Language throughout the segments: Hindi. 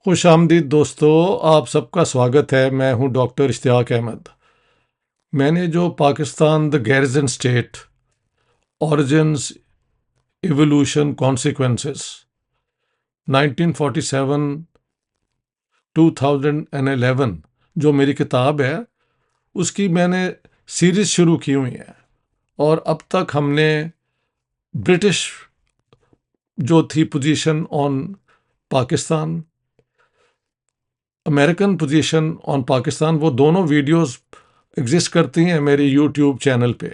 खुशामदीद दोस्तों, आप सबका स्वागत है। मैं हूं डॉक्टर इश्तियाक अहमद। मैंने जो Pakistan the garrison state, origins, evolution, consequences 1947 2011 जो मेरी किताब है, उसकी मैंने सीरीज शुरू की हुई है। और अब तक हमने ब्रिटिश जो थी position on Pakistan, American position on Pakistan, वो दोनों वीडियोस एग्जिस्ट करती हैं मेरे यूट्यूब चैनल पे।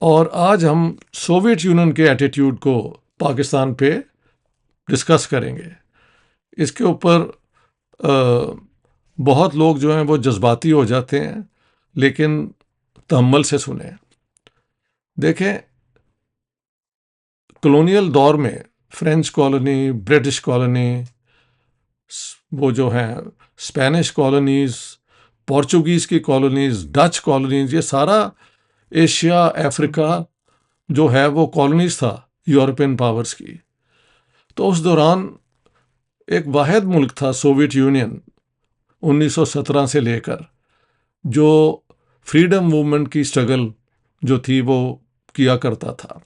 और आज हम सोवियत यूनियन के एटीट्यूड को पाकिस्तान पे डिस्कस करेंगे। इसके ऊपर बहुत लोग जो हैं वो जज्बाती हो जाते हैं, लेकिन तहम्मुल से सुने। देखें, कॉलोनियल दौर में फ्रेंच कॉलोनी, ब्रिटिश कॉलोनी, वो जो हैं स्पेनिश कॉलोनीज, पोर्चुगीज़ की कॉलोनीज, डच कॉलोनीज, ये सारा एशिया, अफ्रीका जो है वो कॉलोनीज था यूरोपियन पावर्स की। तो उस दौरान एक वाहिद मुल्क था सोवियत यूनियन 1917 से लेकर, जो फ्रीडम मूवमेंट की स्ट्रगल जो थी वो किया करता था।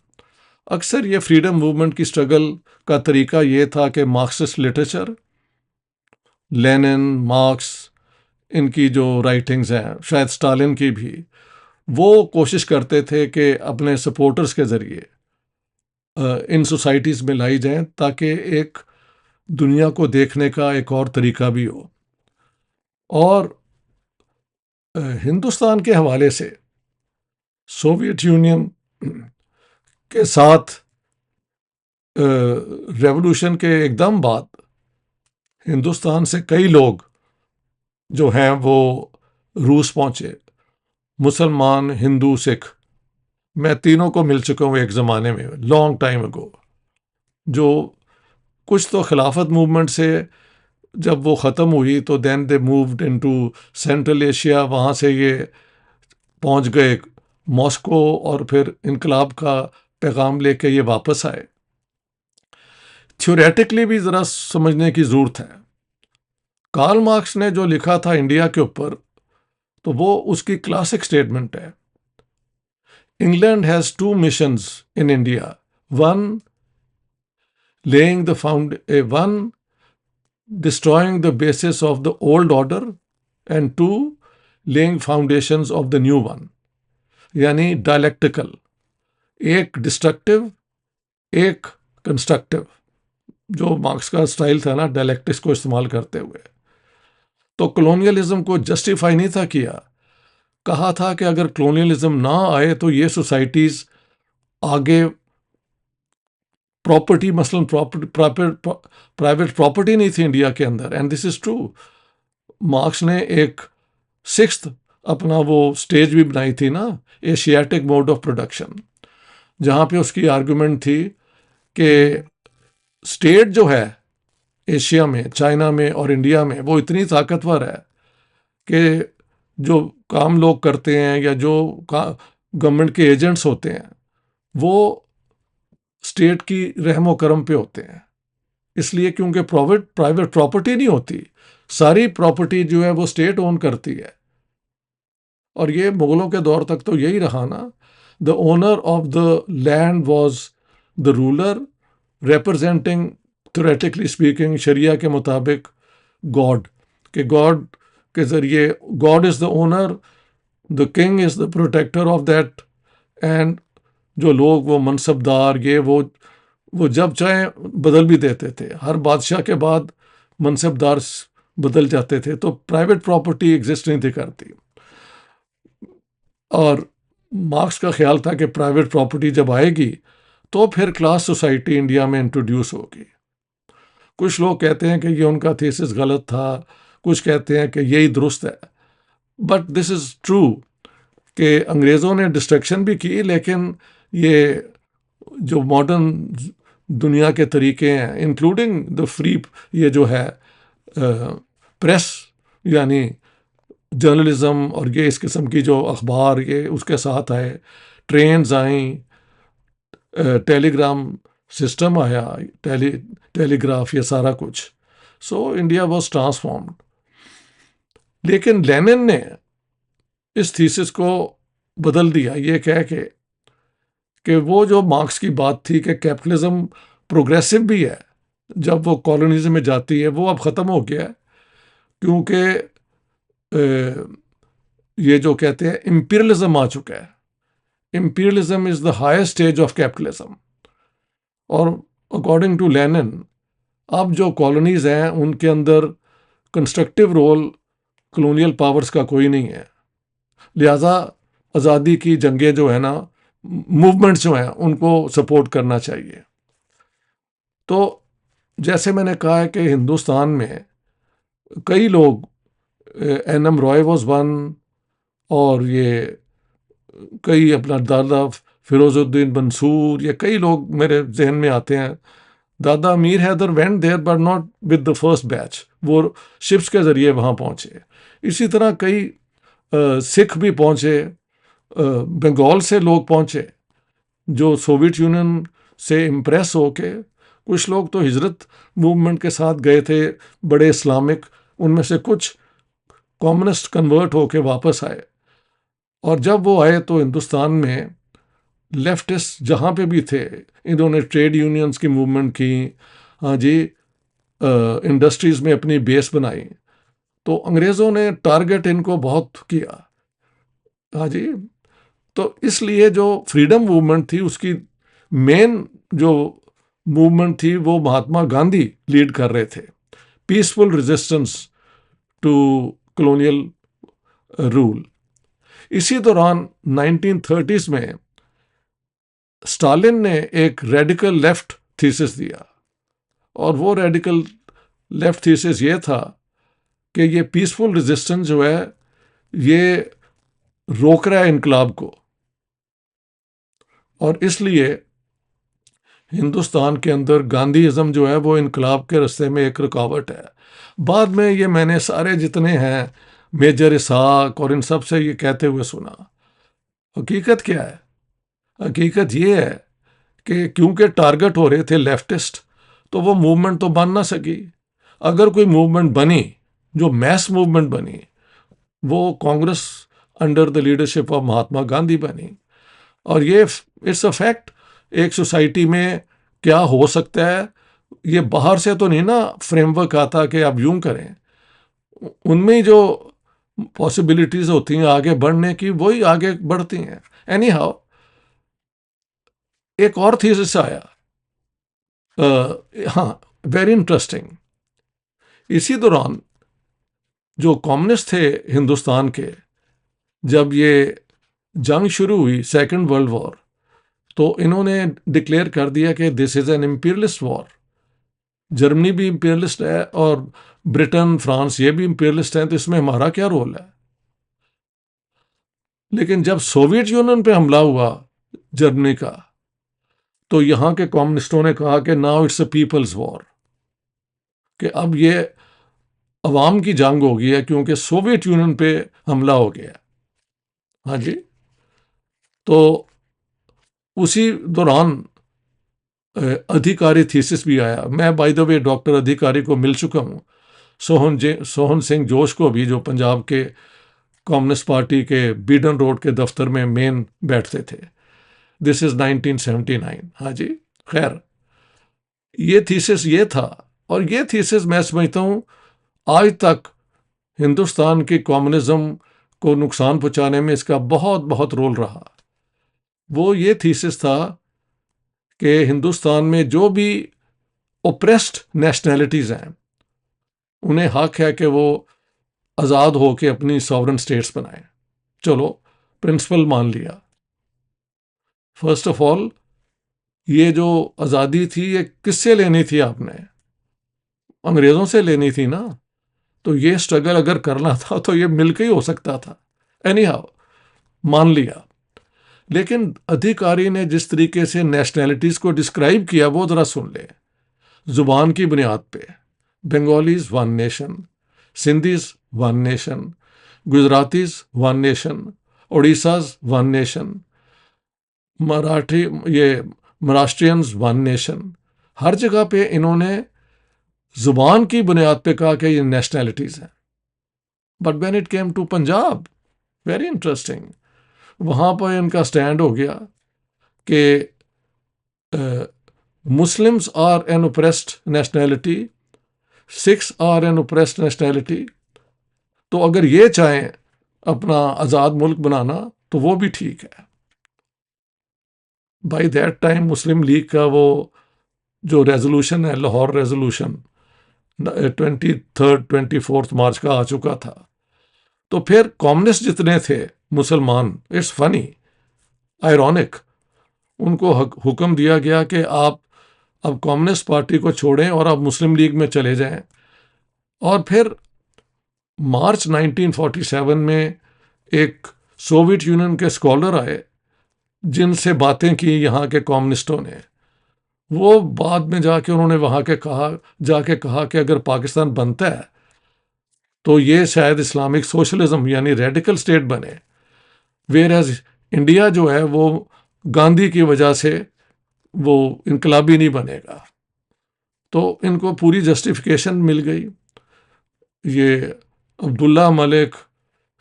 अक्सर ये फ्रीडम मूवमेंट की स्ट्रगल का तरीका ये था कि मार्क्सिस्ट लिटरेचर, लेनिन, मार्क्स, इनकी जो राइटिंग्स हैं, शायद स्टालिन की भी, वो कोशिश करते थे कि अपने सपोर्टर्स के ज़रिए इन सोसाइटीज़ में लाई जाएं, ताकि एक दुनिया को देखने का एक और तरीका भी हो। और हिंदुस्तान के हवाले से सोवियत यूनियन के साथ रेवोल्यूशन के एकदम बाद हिंदुस्तान से कई लोग जो हैं वो रूस पहुंचे, मुसलमान, हिंदू, सिख। मैं तीनों को मिल चुका हूँ एक ज़माने में, लॉन्ग टाइम अगो। जो कुछ तो खिलाफत मूवमेंट से जब वो ख़त्म हुई तो then they moved into Central Asia, वहाँ से ये पहुँच गए मॉस्को, और फिर इनकलाब का पैगाम लेके ये वापस आए। थ्योरेटिकली भी ज़रा समझने की ज़रूरत है। कार्ल मार्क्स ने जो लिखा था इंडिया के ऊपर, तो वो उसकी क्लासिक स्टेटमेंट है। England has two missions in India, one laying the one destroying the basis of the old order, and two laying foundations of the new one। यानी डायलेक्टिकल, एक डिस्ट्रक्टिव, एक कंस्ट्रक्टिव। जो मार्क्स का स्टाइल था ना डायलेक्टिक्स को इस्तेमाल करते हुए, तो कॉलोनियलिज्म को जस्टिफाई नहीं था किया। कहा था कि अगर कॉलोनियलिज्म ना आए तो ये सोसाइटीज़ आगे प्रॉपर्टी, मसलन प्राइवेट प्रॉपर्टी नहीं थी इंडिया के अंदर, and this is true. Marks ने एक सिक्स्थ अपना वो स्टेज भी बनाई थी ना, एशियाटिक मोड ऑफ प्रोडक्शन, जहाँ पे उसकी आर्गुमेंट थी कि स्टेट जो है एशिया में, चाइना में और इंडिया में, वो इतनी ताकतवर है कि जो काम लोग करते हैं या जो गवर्नमेंट के एजेंट्स होते हैं, वो स्टेट की रहमो करम पे होते हैं। इसलिए क्योंकि प्राइवेट प्रॉपर्टी नहीं होती, सारी प्रॉपर्टी जो है वो स्टेट ओन करती है। और ये मुगलों के दौर तक तो यही रहा ना। The owner of the land was the ruler, representing, theoretically speaking, शरिया के मुताबिक गॉड, के गॉड के ज़रिए, God is the owner, the king is the protector of that. And जो लोग वो मनसबदार, ये वो जब चाहे बदल भी देते थे। हर बादशाह के बाद मनसबदार बदल जाते थे, तो प्राइवेट प्रॉपर्टी एग्जिस्ट नहीं थी करती। और मार्क्स का ख्याल था कि प्राइवेट प्रॉपर्टी जब आएगी तो फिर क्लास सोसाइटी इंडिया में इंट्रोड्यूस होगी। कुछ लोग कहते हैं कि ये उनका थीसिस गलत था, कुछ कहते हैं कि यही दुरुस्त है। बट दिस इज़ ट्रू कि अंग्रेज़ों ने डिस्ट्रक्शन भी की, लेकिन ये जो मॉडर्न दुनिया के तरीके हैं, इंक्लूडिंग द फ्री, ये जो है प्रेस, यानी जर्नलिज्म, और ये इस किस्म की जो अखबार, ये उसके साथ आए, ट्रेन्स आई, टेलीग्राम सिस्टम आया, टेलीग्राफ, ये सारा कुछ। So India was transformed. लेकिन लेनिन ने इस थीसिस को बदल दिया, ये कह के कि वो जो मार्क्स की बात थी कि कैपिटलिज्म प्रोग्रेसिव भी है जब वो कॉलोनिज्म में जाती है, वो अब ख़त्म हो गया है, क्योंकि ये जो कहते हैं इंपीरियलिज्म आ चुका है। Imperialism is the highest stage of capitalism. और अकॉर्डिंग टू लेनिन अब जो कॉलोनीज हैं उनके अंदर कंस्ट्रक्टिव रोल कॉलोनियल पावर्स का कोई नहीं है, लिहाजा आज़ादी की जंगें जो है ना, मूवमेंट्स जो हैं, उनको सपोर्ट करना चाहिए। तो जैसे मैंने कहा है कि हिंदुस्तान में कई लोग, N M Roy was one, और ये कई अपना दादा फिरोजुद्दीन मंसूर, ये कई लोग मेरे जहन में आते हैं। दादा Amir Haider went there but not with the first batch, वो शिप्स के ज़रिए वहाँ पहुँचे। इसी तरह कई सिख भी पहुँचे, बंगाल से लोग पहुँचे जो सोवियत यूनियन से इम्प्रेस होके, कुछ लोग तो हिजरत मूवमेंट के साथ गए थे, बड़े इस्लामिक, उनमें से कुछ कम्युनिस्ट कन्वर्ट होके वापस आए। और जब वो आए तो हिंदुस्तान में लेफ्टिस्ट जहाँ पे भी थे, इन्होंने ट्रेड यूनियंस की मूवमेंट की, हाँ जी, इंडस्ट्रीज़ में अपनी बेस बनाई। तो अंग्रेज़ों ने टारगेट इनको बहुत किया, हाँ जी। तो इसलिए जो फ्रीडम मूवमेंट थी उसकी मेन जो मूवमेंट थी वो महात्मा गांधी लीड कर रहे थे, peaceful resistance to colonial rule. इसी दौरान 1930s में स्टालिन ने एक रेडिकल लेफ्ट थीसिस दिया, और वो रेडिकल लेफ्ट थीसिस ये था कि ये पीसफुल रेजिस्टेंस जो है ये रोक रहा है इनकलाब को, और इसलिए हिंदुस्तान के अंदर गांधीइज्म जो है वो इनकलाब के रास्ते में एक रुकावट है। बाद में ये मैंने सारे जितने हैं मेजर इसहाक और इन सब से ये कहते हुए सुना। हकीकत क्या है? हकीकत ये है कि क्योंकि टारगेट हो रहे थे लेफ्टिस्ट, तो वो मूवमेंट तो बन ना सकी। अगर कोई मूवमेंट बनी, जो मैस मूवमेंट बनी, वो Congress under the leadership of Mahatma Gandhi बनी। और ये इट्स अ फैक्ट, एक सोसाइटी में क्या हो सकता है, ये बाहर से तो नहीं ना फ्रेमवर्क आता कि आप यूं करें, उनमें ही जो पॉसिबिलिटीज होती हैं आगे बढ़ने की, वही आगे बढ़ती हैं। एनी हाउ, एक और थीसिस आया, हाँ, वेरी इंटरेस्टिंग। इसी दौरान जो कम्युनिस्ट थे हिंदुस्तान के, जब ये जंग शुरू हुई, सेकेंड वर्ल्ड वॉर, तो इन्होंने डिक्लेयर कर दिया कि this is an imperialist war. Germany भी इंपीरियलिस्ट है और ब्रिटेन, फ्रांस, ये भी इंपीरियलिस्ट हैं, तो इसमें हमारा क्या रोल है? लेकिन जब सोवियत यूनियन पे हमला हुआ जर्मनी का, तो यहाँ के कम्युनिस्टों ने कहा कि now it's a people's war, कि अब ये अवाम की जंग हो गई है, क्योंकि सोवियत यूनियन पे हमला हो गया। हाँ जी। तो उसी दौरान अधिकारी थीसिस भी आया। मैं बाय द वे डॉक्टर अधिकारी को मिल चुका हूँ, सोहन सिंह जोश को भी, जो पंजाब के कम्युनिस्ट पार्टी के बीडन रोड के दफ्तर में मेन बैठते थे। This is 1979। हाँ जी। खैर, ये थीसिस ये था, और ये थीसिस मैं समझता हूँ आज तक हिंदुस्तान की कम्युनिज्म को नुकसान पहुंचाने में इसका बहुत बहुत रोल रहा। वो ये थीसिस था कि हिंदुस्तान में जो भी ओप्रेस्ड नेशनैलिटीज़ हैं, उन्हें हक है कि वो आज़ाद हो के अपनी सॉवरन स्टेट्स बनाएं। चलो, प्रिंसिपल मान लिया। फर्स्ट ऑफ ऑल, ये जो आज़ादी थी ये किससे लेनी थी आपने? अंग्रेज़ों से लेनी थी ना। तो ये स्ट्रगल अगर करना था तो ये मिलकर ही हो सकता था। एनी हाउ, मान लिया। लेकिन अधिकारी ने जिस तरीके से नेशनैलिटीज़ को डिस्क्राइब किया वो ज़रा सुन ले। जुबान की बुनियाद पे, Bengalis one nation, Sindhis one nation, Gujaratis one nation, Orissas one nation, Marathi, ये महाराष्ट्रियंस वन नेशन। हर जगह पे इन्होंने जुबान की बुनियाद पे कहा कि ये नेशनैलिटीज हैं। But when it came to Punjab, very interesting, वहाँ पर इनका स्टैंड हो गया कि Muslims are an oppressed nationality, Sikhs are an oppressed nationality, तो अगर ये चाहें अपना आज़ाद मुल्क बनाना तो वो भी ठीक है। By that time Muslim league का वो जो रेजोल्यूशन है, लाहौर रेजोल्यूशन, 23-24 मार्च का आ चुका था। तो फिर कम्युनिस्ट जितने थे मुसलमान, इट्स फनी, आयरॉनिक, उनको हुक्म दिया गया कि आप अब कम्युनिस्ट पार्टी को छोड़ें और आप मुस्लिम लीग में चले जाएं। और फिर मार्च 1947 में एक सोवियत यूनियन के स्कॉलर आए जिनसे बातें की यहाँ के कम्युनिस्टों ने। वो बाद में जाके उन्होंने वहाँ के कहा कि अगर पाकिस्तान बनता है तो ये शायद इस्लामिक सोशलिज्म यानी रेडिकल स्टेट बने, वेयर एज इंडिया जो है वो गांधी की वजह से वो इनकलाबी नहीं बनेगा। तो इनको पूरी जस्टिफिकेशन मिल गई। ये अब्दुल्ला मलिक,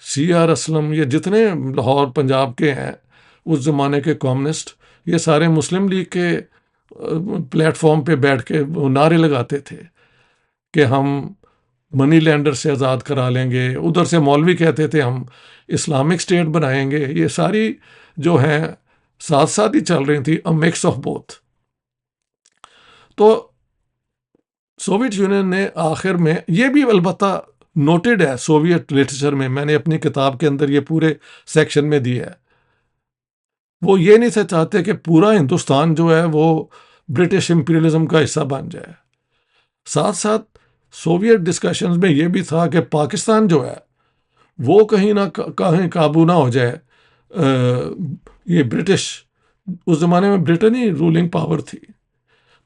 सी आर असलम, ये जितने लाहौर पंजाब के हैं उस ज़माने के कम्युनिस्ट, ये सारे मुस्लिम लीग के प्लेटफॉर्म पे बैठ के नारे लगाते थे कि हम मनी लैंडर से आज़ाद करा लेंगे। उधर से मौलवी कहते थे हम इस्लामिक स्टेट बनाएंगे। ये सारी जो हैं साथ साथ ही चल रही थी, अ मिक्स ऑफ बोथ। तो सोवियत यूनियन ने आखिर में, ये भी अलबत्ता नोटेड है सोवियत लिटरेचर में, मैंने अपनी किताब के अंदर ये पूरे सेक्शन में दिया है, वो ये नहीं से चाहते कि पूरा हिंदुस्तान जो है वो ब्रिटिश इंपीरियलिज्म का हिस्सा बन जाए। साथ साथ सोवियत डिस्कशंस में ये भी था कि पाकिस्तान जो है वो कहीं ना कहीं काबू ना हो जाए। ये ब्रिटिश, उस ज़माने में ब्रिटेन ही रूलिंग पावर थी।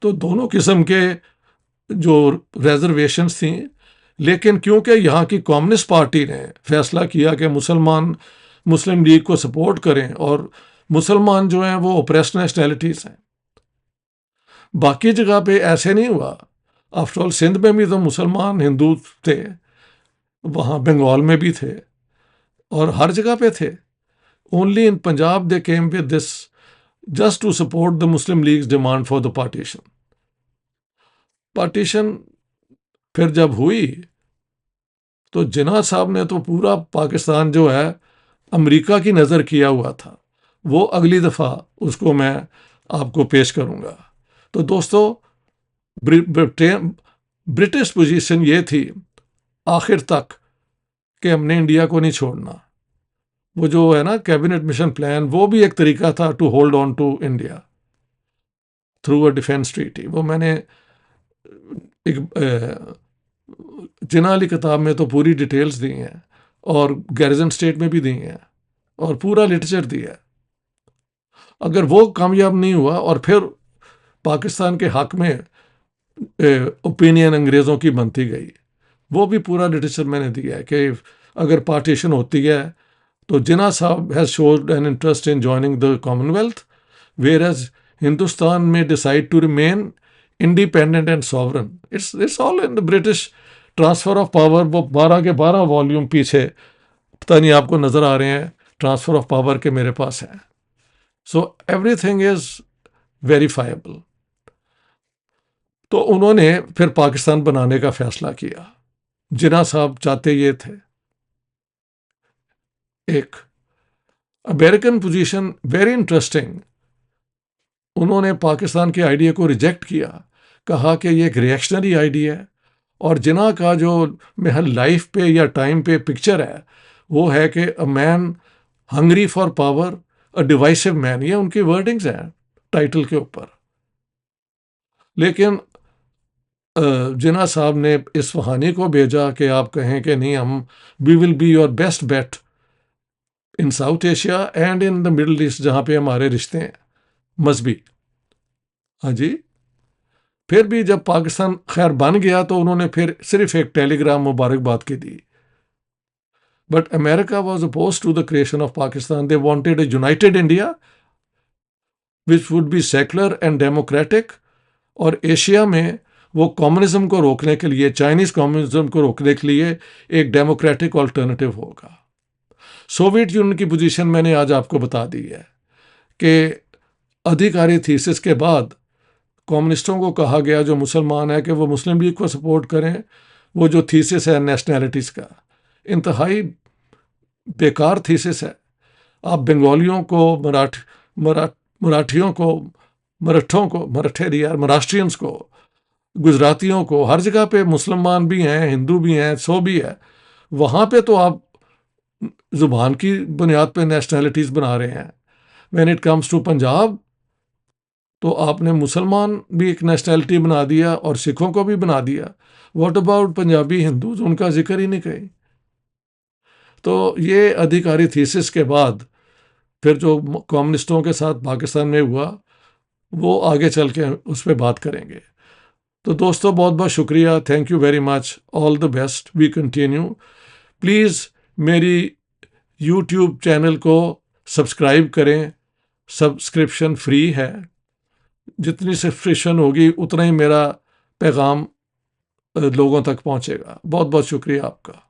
तो दोनों किस्म के जो रिजर्वेशंस थी, लेकिन क्योंकि यहाँ की कम्युनिस्ट पार्टी ने फैसला किया कि मुसलमान मुस्लिम लीग को सपोर्ट करें और मुसलमान जो हैं वो ओप्रेस्ड नेशनैलिटीज हैं, बाकी जगह पे ऐसे नहीं हुआ। आफ्टर ऑल सिंध में भी तो मुसलमान हिंदू थे, वहाँ बंगाल में भी थे और हर जगह पे थे। Only in Punjab they came with this just to support the Muslim League's demand for the partition. फिर जब हुई तो जिन्ना साहब ने तो पूरा पाकिस्तान जो है अमेरिका की नज़र किया हुआ था। वो अगली दफ़ा उसको मैं आपको पेश करूँगा। तो दोस्तों, ब्रिटिश पोजीशन ये थी आखिर तक कि हमने इंडिया को नहीं छोड़ना। वो जो है ना कैबिनेट मिशन प्लान, वो भी एक तरीका था to hold on to India through a defence treaty. वो मैंने एक जिन्ना वाली किताब में तो पूरी डिटेल्स दी हैं और गैरिजन स्टेट में भी दी हैं और पूरा लिटरेचर दिया है। अगर वो कामयाब नहीं हुआ और फिर पाकिस्तान के हक में ओपिनियन अंग्रेज़ों की बनती गई, वो भी पूरा लिटरेचर मैंने दिया है कि अगर पार्टीशन होती है तो Jinnah Sahab has shown an interest in joining the Commonwealth, whereas Hindustan में decide to remain independent and sovereign. It's all in the British transfer of power. वो 12 के 12 वॉल्यूम पीछे, पता नहीं आपको नज़र आ रहे हैं, ट्रांसफ़र ऑफ पावर के मेरे पास है। So everything is verifiable. तो उन्होंने फिर पाकिस्तान बनाने का फैसला किया। जिन्ना साहब चाहते ये थे। एक अमेरिकन पोजीशन वेरी इंटरेस्टिंग, उन्होंने पाकिस्तान के आइडिया को रिजेक्ट किया, कहा कि ये एक रिएक्शनरी आइडिया है। और जिन्ना का जो महल लाइफ पे या टाइम पे पिक्चर है वो है कि a man hungry for power, a divisive man, ये उनकी वर्डिंग्स हैं टाइटल के ऊपर। लेकिन जिन्ना साहब ने इस कहानी को भेजा कि आप कहें कि नहीं, हम we will be your best bet in South Asia and in the Middle East, जहाँ पे हमारे रिश्ते हैं मजहबी। हाँ जी। फिर भी जब पाकिस्तान खैर बन गया तो उन्होंने फिर सिर्फ एक टेलीग्राम मुबारकबाद की दी। But America was oppose to the creation of Pakistan. They wanted a united India which would be secular and democratic, और एशिया में वो कम्युनिज्म को रोकने के लिए, चाइनीज़ कम्युनिज्म को रोकने के लिए एक डेमोक्रेटिक ऑल्टरनेटिव होगा। सोवियत यूनियन की पोजीशन मैंने आज आपको बता दी है कि अधिकारी थीसिस के बाद कम्युनिस्टों को कहा गया जो मुसलमान है कि वो मुस्लिम लीग को सपोर्ट करें। वो जो थीसिस है नेशनैलिटीज़ का, इंतहाई बेकार थीसिस है। आप बंगालियों को, मराठियों को, मराठों को, मराठे यार, महाराष्ट्रियंस को, गुजरातियों को, हर जगह पे मुसलमान भी हैं, हिंदू भी हैं, सो भी है। वहाँ पे तो आप ज़ुबान की बुनियाद पे नेशनैलिटीज़ बना रहे हैं। When it comes to Punjab, तो आपने मुसलमान भी एक नेशनैलिटी बना दिया और सिखों को भी बना दिया। व्हाट अबाउट पंजाबी हिंदूज, उनका जिक्र ही नहीं कहीं। तो ये अधिकारी थीसिस के बाद फिर जो कम्युनिस्टों के साथ पाकिस्तान में हुआ, वो आगे चल के उस पर बात करेंगे। तो दोस्तों, बहुत बहुत शुक्रिया, thank you very much, all the best, we continue. Please मेरी यूट्यूब चैनल को सब्सक्राइब करें, सब्सक्रिप्शन फ्री है। जितनी सब्सक्रिप्शन होगी उतना ही मेरा पैगाम लोगों तक पहुंचेगा। बहुत बहुत शुक्रिया आपका।